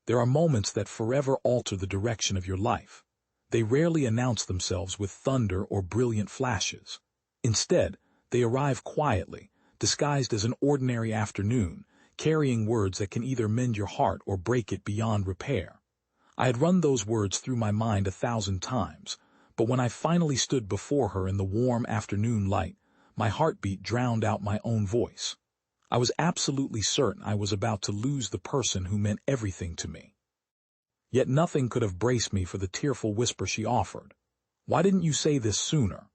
There are moments that forever alter the direction of your life. They rarely announce themselves with thunder or brilliant flashes. Instead, they arrive quietly, disguised as an ordinary afternoon, carrying words that can either mend your heart or break it beyond repair. I had run those words through my mind 1,000 times, but when I finally stood before her in the warm afternoon light, my heartbeat drowned out my own voice. I was absolutely certain I was about to lose the person who meant everything to me. Yet nothing could have braced me for the tearful whisper she offered. "Why didn't you say this sooner?"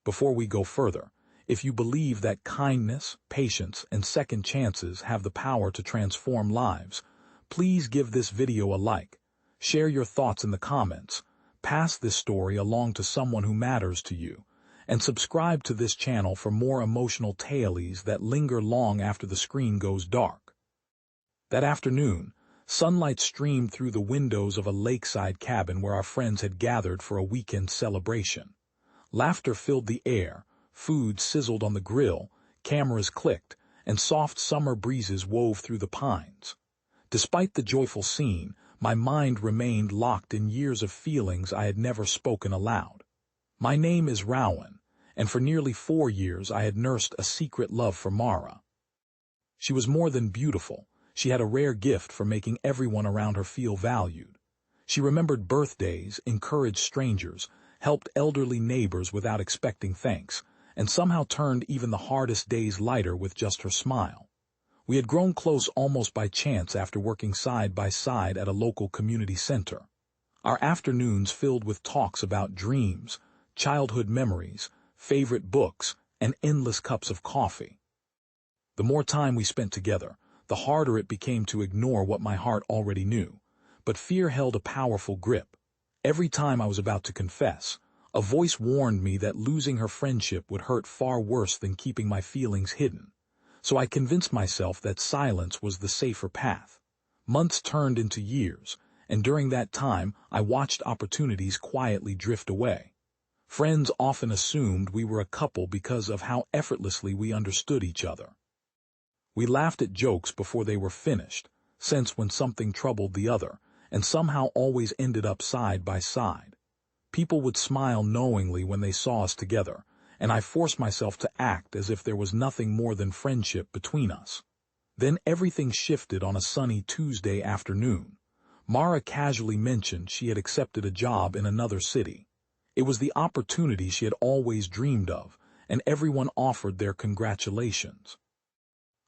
Before we go further, if you believe that kindness, patience, and second chances have the power to transform lives, please give this video a like, share your thoughts in the comments, pass this story along to someone who matters to you, and subscribe to this channel for more emotional tales that linger long after the screen goes dark. That afternoon, sunlight streamed through the windows of a lakeside cabin where our friends had gathered for a weekend celebration. Laughter filled the air, food sizzled on the grill, cameras clicked, and soft summer breezes wove through the pines. Despite the joyful scene, my mind remained locked in years of feelings I had never spoken aloud. My name is Rowan, and for nearly 4 years I had nursed a secret love for Mara. She was more than beautiful. She had a rare gift for making everyone around her feel valued. She remembered birthdays, encouraged strangers, helped elderly neighbors without expecting thanks, and somehow turned even the hardest days lighter with just her smile. We had grown close almost by chance after working side by side at a local community center. Our afternoons filled with talks about dreams, childhood memories, favorite books, and endless cups of coffee. The more time we spent together, the harder it became to ignore what my heart already knew. But fear held a powerful grip. Every time I was about to confess, a voice warned me that losing her friendship would hurt far worse than keeping my feelings hidden. So I convinced myself that silence was the safer path. Months turned into years, and during that time I watched opportunities quietly drift away. Friends often assumed we were a couple because of how effortlessly we understood each other. We laughed at jokes before they were finished, sensed when something troubled the other, and somehow always ended up side by side. People would smile knowingly when they saw us together, and I forced myself to act as if there was nothing more than friendship between us. Then everything shifted on a sunny Tuesday afternoon. Mara casually mentioned she had accepted a job in another city. It was the opportunity she had always dreamed of, and everyone offered their congratulations.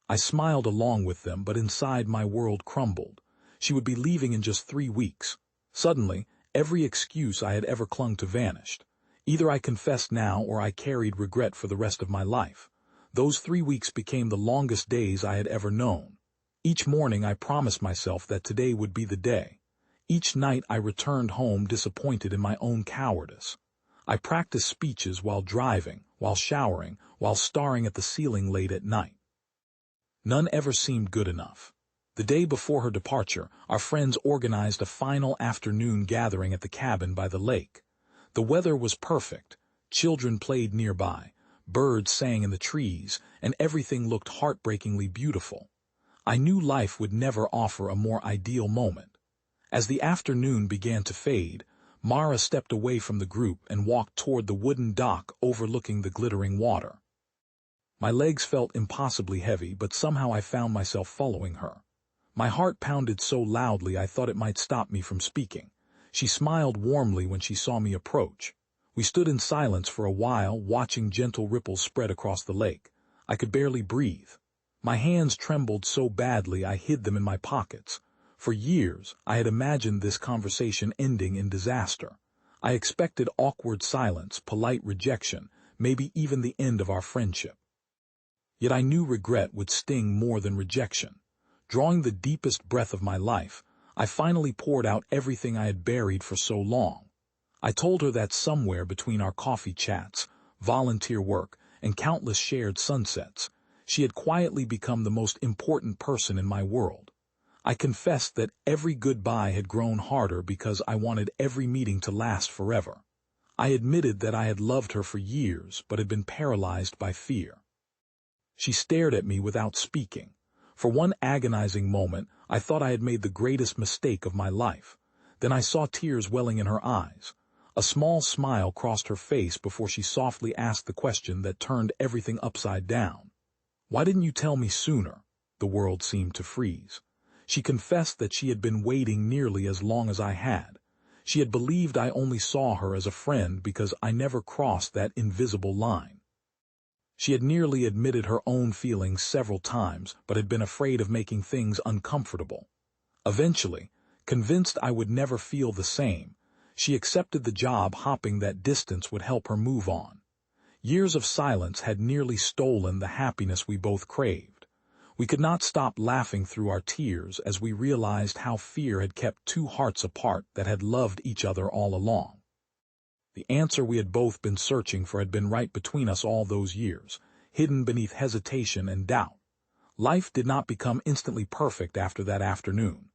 I smiled along with them, but inside my world crumbled. She would be leaving in just 3 weeks. Suddenly, every excuse I had ever clung to vanished. Either I confessed now or I carried regret for the rest of my life. Those 3 weeks became the longest days I had ever known. Each morning I promised myself that today would be the day. Each night I returned home disappointed in my own cowardice. I practiced speeches while driving, while showering, while staring at the ceiling late at night. None ever seemed good enough. The day before her departure, our friends organized a final afternoon gathering at the cabin by the lake. The weather was perfect. Children played nearby, birds sang in the trees, and everything looked heartbreakingly beautiful. I knew life would never offer a more ideal moment. As the afternoon began to fade, Mara stepped away from the group and walked toward the wooden dock overlooking the glittering water. My legs felt impossibly heavy, but somehow I found myself following her. My heart pounded so loudly I thought it might stop me from speaking. She smiled warmly when she saw me approach. We stood in silence for a while, watching gentle ripples spread across the lake. I could barely breathe. My hands trembled so badly I hid them in my pockets. For years, I had imagined this conversation ending in disaster. I expected awkward silence, polite rejection, maybe even the end of our friendship. Yet I knew regret would sting more than rejection. Drawing the deepest breath of my life, I finally poured out everything I had buried for so long. I told her that somewhere between our coffee chats, volunteer work, and countless shared sunsets, she had quietly become the most important person in my world. I confessed that every goodbye had grown harder because I wanted every meeting to last forever. I admitted that I had loved her for years but had been paralyzed by fear. She stared at me without speaking. For one agonizing moment, I thought I had made the greatest mistake of my life. Then I saw tears welling in her eyes. A small smile crossed her face before she softly asked the question that turned everything upside down. "Why didn't you tell me sooner?" The world seemed to freeze. She confessed that she had been waiting nearly as long as I had. She had believed I only saw her as a friend because I never crossed that invisible line. She had nearly admitted her own feelings several times, but had been afraid of making things uncomfortable. Eventually, convinced I would never feel the same, she accepted the job, hoping that distance would help her move on. Years of silence had nearly stolen the happiness we both craved. We could not stop laughing through our tears as we realized how fear had kept two hearts apart that had loved each other all along. The answer we had both been searching for had been right between us all those years, hidden beneath hesitation and doubt. Life did not become instantly perfect after that afternoon.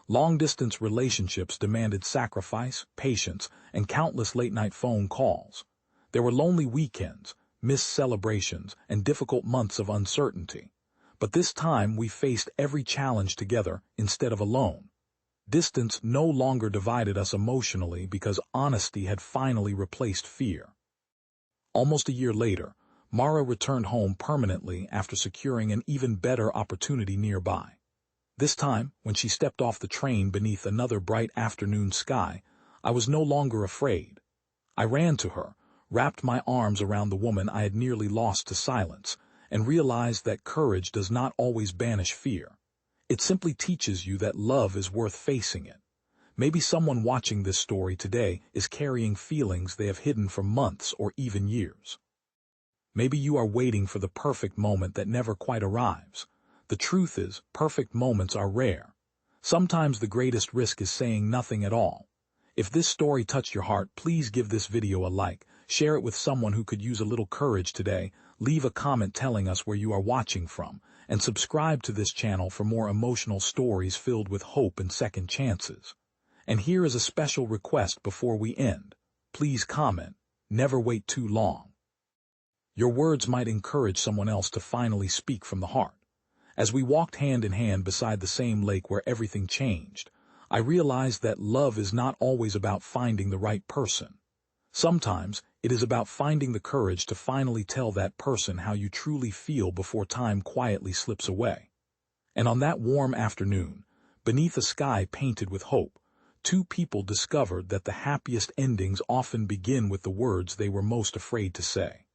Long-distance relationships demanded sacrifice, patience, and countless late-night phone calls. There were lonely weekends, missed celebrations, and difficult months of uncertainty. But this time we faced every challenge together instead of alone. Distance no longer divided us emotionally because honesty had finally replaced fear. Almost a year later, Mara returned home permanently after securing an even better opportunity nearby. This time, when she stepped off the train beneath another bright afternoon sky, I was no longer afraid. I ran to her, wrapped my arms around the woman I had nearly lost to silence, and realized that courage does not always banish fear. It simply teaches you that love is worth facing it. Maybe someone watching this story today is carrying feelings they have hidden for months or even years. Maybe you are waiting for the perfect moment that never quite arrives. The truth is, perfect moments are rare. Sometimes the greatest risk is saying nothing at all. If this story touched your heart, please give this video a like, share it with someone who could use a little courage today, leave a comment telling us where you are watching from, and subscribe to this channel for more emotional stories filled with hope and second chances. And here is a special request before we end. Please comment, never wait too long. Your words might encourage someone else to finally speak from the heart. As we walked hand in hand beside the same lake where everything changed, I realized that love is not always about finding the right person. Sometimes it is about finding the courage to finally tell that person how you truly feel before time quietly slips away. And on that warm afternoon, beneath a sky painted with hope, two people discovered that the happiest endings often begin with the words they were most afraid to say.